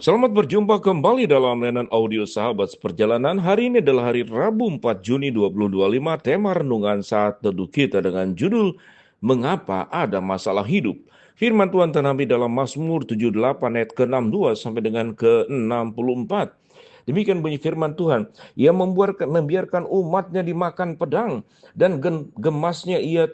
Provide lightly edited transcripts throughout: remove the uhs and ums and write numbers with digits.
Selamat berjumpa kembali dalam layanan audio sahabat seperjalanan. Hari ini adalah hari Rabu 4 Juni 2025. Tema renungan saat teduh kita dengan judul Mengapa Ada Masalah Hidup. Firman Tuhan terdapat dalam Mazmur 78 ayat ke-62 sampai dengan ke-64. Demikian bunyi firman Tuhan. Ia membiarkan umatnya dimakan pedang dan gemasnya ia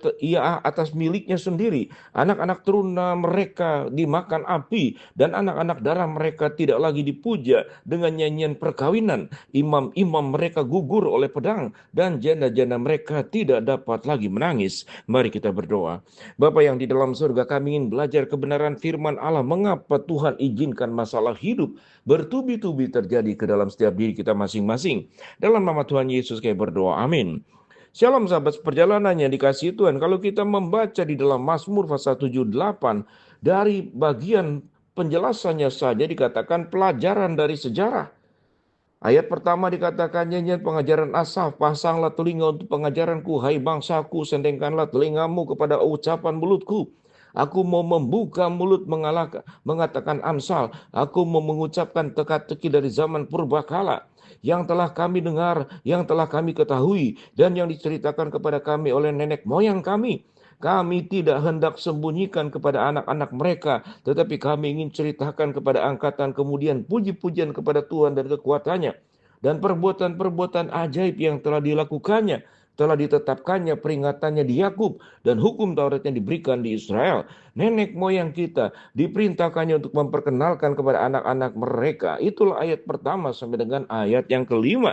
atas miliknya sendiri. Anak-anak teruna mereka dimakan api dan anak-anak darah mereka tidak lagi dipuja dengan nyanyian perkawinan. Imam-imam mereka gugur oleh pedang dan janda-janda mereka tidak dapat lagi menangis. Mari kita berdoa. Bapa yang di dalam surga, kami ingin belajar kebenaran firman Allah. Mengapa Tuhan izinkan masalah hidup bertubi-tubi terjadi ke dalam setiap diri kita masing-masing. Dalam nama Tuhan Yesus kami berdoa. Amin. Shalom sahabat perjalanan yang dikasihi Tuhan. Kalau kita membaca di dalam Mazmur pasal 78, dari bagian penjelasannya saja dikatakan pelajaran dari sejarah. Ayat pertama dikatakan nyanyian pengajaran Asaf, pasanglah telinga untuk pengajaranku, hai bangsaku, sendengkanlah telingamu kepada ucapan mulutku. Aku mau membuka mulut mengatakan Amsal, aku mau mengucapkan teka-teki dari zaman purbakala, yang telah kami dengar, yang telah kami ketahui, dan yang diceritakan kepada kami oleh nenek moyang kami. Kami tidak hendak sembunyikan kepada anak-anak mereka, tetapi kami ingin ceritakan kepada angkatan kemudian puji-pujian kepada Tuhan dan kekuatannya. Dan perbuatan-perbuatan ajaib yang telah dilakukannya, telah ditetapkannya peringatannya di Yakub dan hukum Taurat yang diberikan di Israel. Nenek moyang kita diperintahkannya untuk memperkenalkan kepada anak-anak mereka. Itulah ayat pertama sampai dengan ayat yang kelima.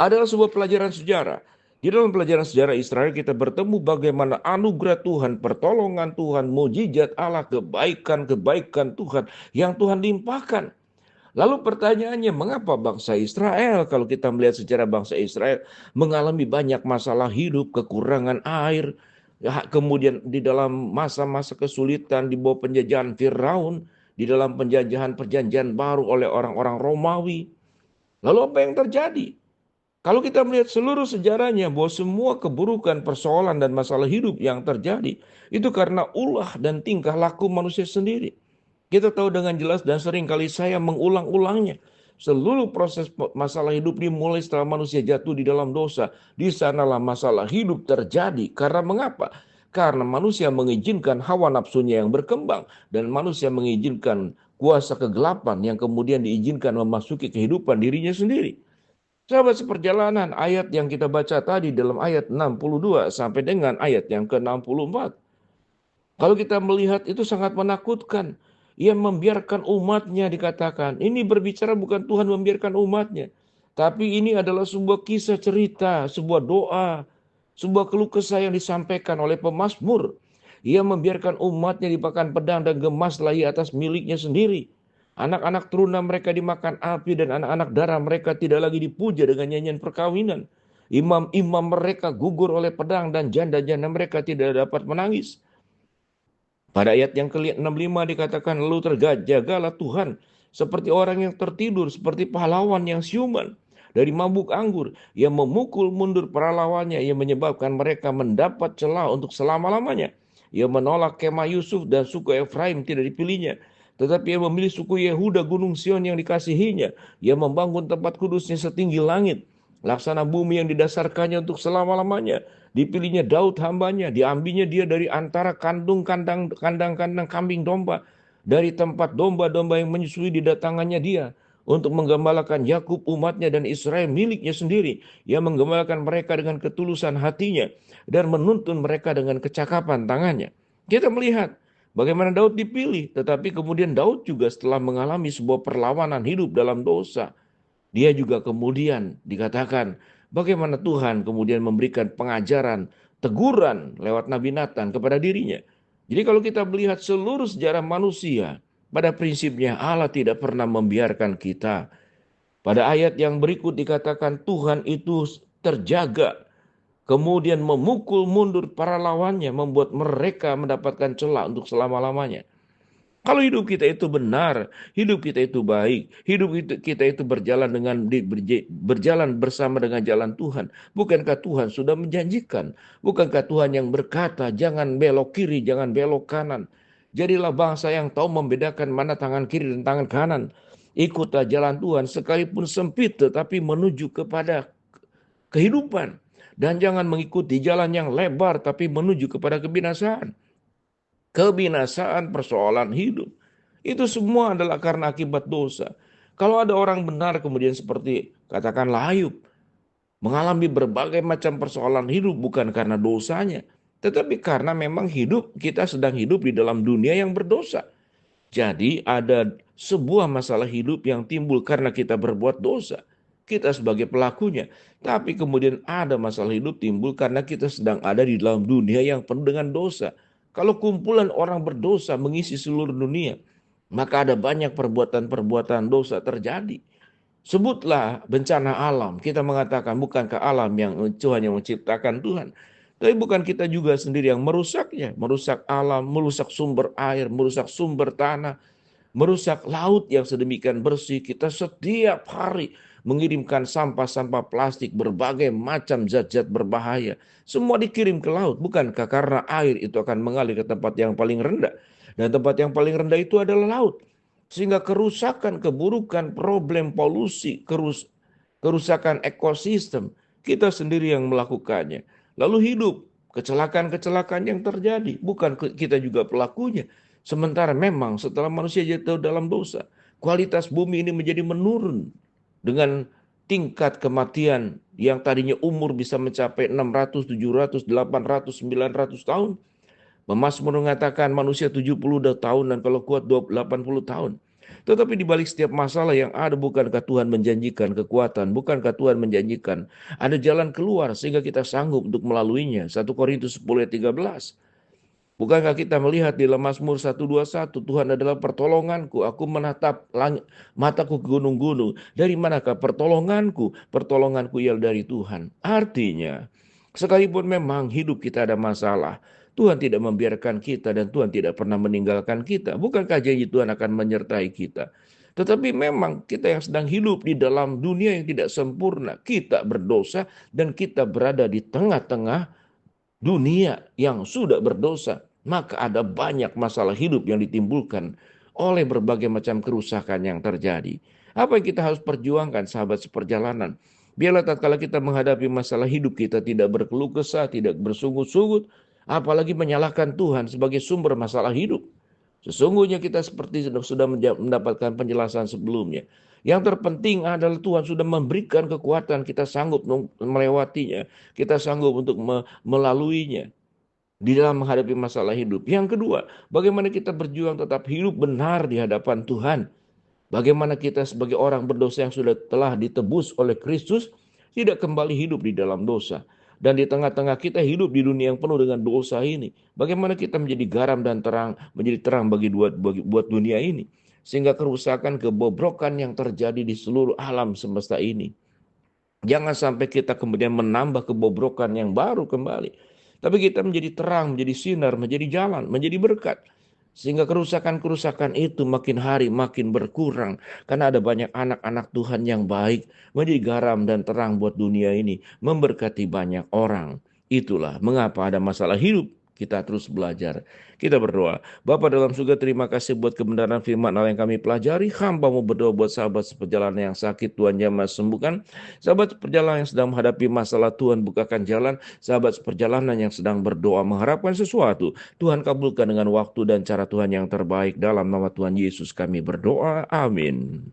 Adalah sebuah pelajaran sejarah. Di dalam pelajaran sejarah Israel kita bertemu bagaimana anugerah Tuhan, pertolongan Tuhan, mujizat Allah, kebaikan-kebaikan Tuhan yang Tuhan limpahkan. Lalu pertanyaannya, mengapa bangsa Israel, kalau kita melihat sejarah bangsa Israel, mengalami banyak masalah hidup, kekurangan air, ya, kemudian di dalam masa-masa kesulitan di bawah penjajahan Firaun, di dalam penjajahan perjanjian baru oleh orang-orang Romawi. Lalu apa yang terjadi? Kalau kita melihat seluruh sejarahnya bahwa semua keburukan, persoalan, dan masalah hidup yang terjadi, itu karena ulah dan tingkah laku manusia sendiri. Kita tahu dengan jelas dan seringkali saya mengulang-ulangnya. Seluruh proses masalah hidup dimulai setelah manusia jatuh di dalam dosa. Di sanalah masalah hidup terjadi. Karena mengapa? Karena manusia mengizinkan hawa nafsunya yang berkembang. Dan manusia mengizinkan kuasa kegelapan yang kemudian diizinkan memasuki kehidupan dirinya sendiri. Sahabat seperjalanan, ayat yang kita baca tadi dalam ayat 62 sampai dengan ayat yang ke-64. Kalau kita melihat itu sangat menakutkan. Ia membiarkan umatnya dikatakan. Ini berbicara bukan Tuhan membiarkan umatnya. Tapi ini adalah sebuah kisah cerita, sebuah doa, sebuah keluh kesah yang disampaikan oleh pemazmur. Ia membiarkan umatnya dimakan pedang dan gemaslah ia atas miliknya sendiri. Anak-anak teruna mereka dimakan api dan anak-anak darah mereka tidak lagi dipuja dengan nyanyian perkawinan. Imam-imam mereka gugur oleh pedang dan janda-janda mereka tidak dapat menangis. Pada ayat yang ke-65 dikatakan, lalu terjagalah Tuhan seperti orang yang tertidur, seperti pahlawan yang siuman dari mabuk anggur. Ia memukul mundur para lawannya, ia menyebabkan mereka mendapat celah untuk selama-lamanya. Ia menolak kemah Yusuf dan suku Efraim tidak dipilihnya. Tetapi ia memilih suku Yehuda gunung Sion yang dikasihinya. Ia membangun tempat kudusnya setinggi langit. Laksana bumi yang didasarkannya untuk selama-lamanya. Dipilihnya Daud hambanya, diambilnya dia dari antara kandang-kandang kambing domba, dari tempat domba-domba yang menyusui didatangannya dia, untuk menggembalakan Yakub umatnya dan Israel miliknya sendiri. Ia menggembalakan mereka dengan ketulusan hatinya dan menuntun mereka dengan kecakapan tangannya. Kita melihat bagaimana Daud dipilih, tetapi kemudian Daud juga setelah mengalami sebuah perlawanan hidup dalam dosa, dia juga kemudian dikatakan bagaimana Tuhan kemudian memberikan pengajaran, teguran lewat Nabi Nathan kepada dirinya. Jadi kalau kita melihat seluruh sejarah manusia, pada prinsipnya Allah tidak pernah membiarkan kita. Pada ayat yang berikut dikatakan Tuhan itu terjaga, kemudian memukul mundur para lawannya, membuat mereka mendapatkan celah untuk selama-lamanya. Kalau hidup kita itu benar, hidup kita itu baik, kita itu berjalan berjalan bersama dengan jalan Tuhan. Bukankah Tuhan sudah menjanjikan? Bukankah Tuhan yang berkata, jangan belok kiri, jangan belok kanan. Jadilah bangsa yang tahu membedakan mana tangan kiri dan tangan kanan. Ikutlah jalan Tuhan sekalipun sempit tetapi menuju kepada kehidupan. Dan jangan mengikuti jalan yang lebar tapi menuju kepada kebinasaan. Kebinasaan persoalan hidup. Itu semua adalah karena akibat dosa. Kalau ada orang benar kemudian seperti katakanlah Ayub, mengalami berbagai macam persoalan hidup bukan karena dosanya, tetapi karena memang kita sedang hidup di dalam dunia yang berdosa. Jadi ada sebuah masalah hidup yang timbul karena kita berbuat dosa. Kita sebagai pelakunya. Tapi kemudian ada masalah hidup timbul karena kita sedang ada di dalam dunia yang penuh dengan dosa. Kalau kumpulan orang berdosa mengisi seluruh dunia, maka ada banyak perbuatan-perbuatan dosa terjadi. Sebutlah bencana alam. Kita mengatakan bukankah alam yang Tuhan yang menciptakan Tuhan. Tapi bukan kita juga sendiri yang merusaknya. Merusak alam, merusak sumber air, merusak sumber tanah, merusak laut yang sedemikian bersih. Kita setiap hari mengirimkan sampah-sampah plastik, berbagai macam zat-zat berbahaya. Semua dikirim ke laut. Bukankah karena air itu akan mengalir ke tempat yang paling rendah. Dan tempat yang paling rendah itu adalah laut. Sehingga kerusakan, keburukan, problem polusi, kerusakan ekosistem, kita sendiri yang melakukannya. Lalu hidup, kecelakaan-kecelakaan yang terjadi, bukan kita juga pelakunya. Sementara memang setelah manusia jatuh dalam dosa, kualitas bumi ini menjadi menurun dengan tingkat kematian yang tadinya umur bisa mencapai 600, 700, 800, 900 tahun. Mazmur mengatakan manusia 70 tahun dan kalau kuat 80 tahun. Tetapi di balik setiap masalah yang ada, bukankah Tuhan menjanjikan kekuatan, bukankah Tuhan menjanjikan ada jalan keluar sehingga kita sanggup untuk melaluinya. 1 Korintus 10 ayat 13. Bukankah kita melihat di dalam Mazmur 121, Tuhan adalah pertolonganku, aku menatap langit, mataku ke gunung-gunung. Dari manakah pertolonganku? Pertolonganku ialah dari Tuhan. Artinya, sekalipun memang hidup kita ada masalah, Tuhan tidak membiarkan kita dan Tuhan tidak pernah meninggalkan kita. Bukankah janji Tuhan akan menyertai kita? Tetapi memang kita yang sedang hidup di dalam dunia yang tidak sempurna, kita berdosa dan kita berada di tengah-tengah dunia yang sudah berdosa. Maka ada banyak masalah hidup yang ditimbulkan oleh berbagai macam kerusakan yang terjadi. Apa yang kita harus perjuangkan, sahabat seperjalanan? Biarlah tatkala kita menghadapi masalah hidup, kita tidak berkeluh kesah, tidak bersungut-sungut, apalagi menyalahkan Tuhan sebagai sumber masalah hidup. Sesungguhnya kita seperti sudah mendapatkan penjelasan sebelumnya. Yang terpenting adalah Tuhan sudah memberikan kekuatan, kita sanggup melewatinya, kita sanggup untuk melaluinya di dalam menghadapi masalah hidup. Yang kedua, bagaimana kita berjuang tetap hidup benar di hadapan Tuhan. Bagaimana kita sebagai orang berdosa yang sudah telah ditebus oleh Kristus, tidak kembali hidup di dalam dosa. Dan di tengah-tengah kita hidup di dunia yang penuh dengan dosa ini. Bagaimana kita menjadi garam dan terang, menjadi terang buat dunia ini. Sehingga kerusakan, kebobrokan yang terjadi di seluruh alam semesta ini. Jangan sampai kita kemudian menambah kebobrokan yang baru kembali. Tapi kita menjadi terang, menjadi sinar, menjadi jalan, menjadi berkat. Sehingga kerusakan-kerusakan itu makin hari makin berkurang. Karena ada banyak anak-anak Tuhan yang baik, menjadi garam dan terang buat dunia ini. Memberkati banyak orang. Itulah mengapa ada masalah hidup. Kita terus belajar. Kita berdoa. Bapa dalam surga, terima kasih buat kebenaran firman Allah yang kami pelajari. Hamba-Mu berdoa buat sahabat seperjalanan yang sakit, Tuhan jamah sembuhkan. Sahabat seperjalanan yang sedang menghadapi masalah, Tuhan bukakan jalan. Sahabat seperjalanan yang sedang berdoa mengharapkan sesuatu, Tuhan kabulkan dengan waktu dan cara Tuhan yang terbaik. Dalam nama Tuhan Yesus kami berdoa. Amin.